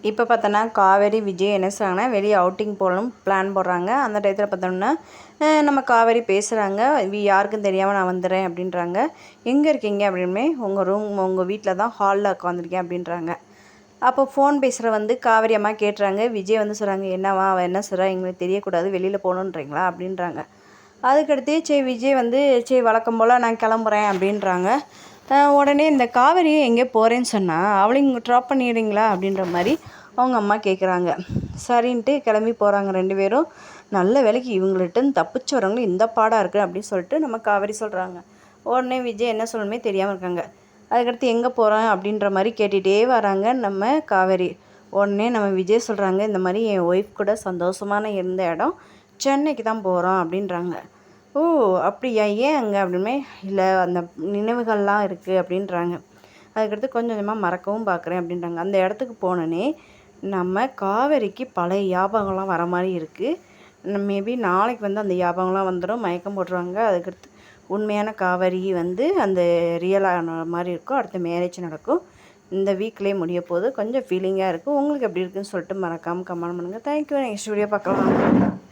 இப்போ பார்த்தோன்னா காவேரி விஜய் என்ன சொல்கிறாங்கன்னா வெளியே அவுட்டிங் போகணும் பிளான் போடுறாங்க. அந்த டயத்தில் பார்த்தோம்னா நம்ம காவேரி பேசுகிறாங்க. யாருக்கும் தெரியாமல் நான் வந்துடுறேன் அப்படின்றாங்க. எங்கே இருக்கீங்க அப்படின்னே உங்கள் வீட்டில் தான் ஹாலில் உட்காந்துருக்கேன் அப்படின்றாங்க. அப்போ ஃபோன் பேசுகிற காவேரி அம்மா கேட்டுறாங்க. விஜய் சொல்கிறாங்க, என்னவா அவள் என்ன சொல்கிறா எங்களுக்கு தெரியக்கூடாது, வெளியில் போகணுன்றீங்களா அப்படின்றாங்க. அதுக்கடுத்து சரி விஜய் சரி வழக்கம் போல் நான் கிளம்புறேன் அப்படின்றாங்க. உடனே இந்த காவேரியை எங்கேயோ போகிறேன்னு சொன்னால் அவளையும் இங்கே ட்ராப் பண்ணிடுறீங்களா அப்படின்ற மாதிரி அவங்க அம்மா கேட்குறாங்க. சரின்ட்டு கிளம்பி போகிறாங்க 2 பேரும். நல்ல வேலைக்கு இவங்கள்ட்ட தப்பிச்சு வரவங்க இந்த பாடாக இருக்குது அப்படின்னு சொல்லிட்டு நம்ம காவேரி சொல்கிறாங்க. உடனே விஜய் என்ன சொல்லணுமே தெரியாமல் இருக்காங்க. அதுக்கடுத்து எங்கே போகிறோம் அப்படின்ற மாதிரி கேட்டுகிட்டே வராங்க நம்ம காவேரி. உடனே நம்ம விஜய் சொல்கிறாங்க, இந்த மாதிரி என் ஒய்ஃப் கூட சந்தோஷமான இருந்த இடம் சென்னைக்கு தான் போகிறோம் அப்படின்றாங்க. ஓ அப்படியா, ஏன் அங்கே அப்படின்மே, இல்லை அந்த நினைவுகள்லாம் இருக்குது அப்படின்றாங்க. அதுக்கடுத்து கொஞ்சம் கொஞ்சமாக மறக்கவும் பார்க்குறேன் அப்படின்றாங்க. அந்த இடத்துக்கு போனோன்னே நம்ம காவேரிக்கு பழைய ஞாபகம்லாம் வர மாதிரி இருக்குது. மேபி நாளைக்கு அந்த ஞாபகம்லாம் வந்துடும், மயக்கம் போட்டுருவாங்க. அதுக்கடுத்து உண்மையான காவேரி அந்த ரியலான மாதிரி இருக்கும். அடுத்து மேரேஜ் நடக்கும். இந்த வீக்லேயே முடிய போகுது. கொஞ்சம் ஃபீலிங்காக இருக்குது. உங்களுக்கு எப்படி இருக்குதுன்னு சொல்லிட்டு மறக்காமல் கமெண்ட் பண்ணுங்கள். தேங்க்யூ. நெக்ஸ்ட் வீடியோ பார்க்கலாம்.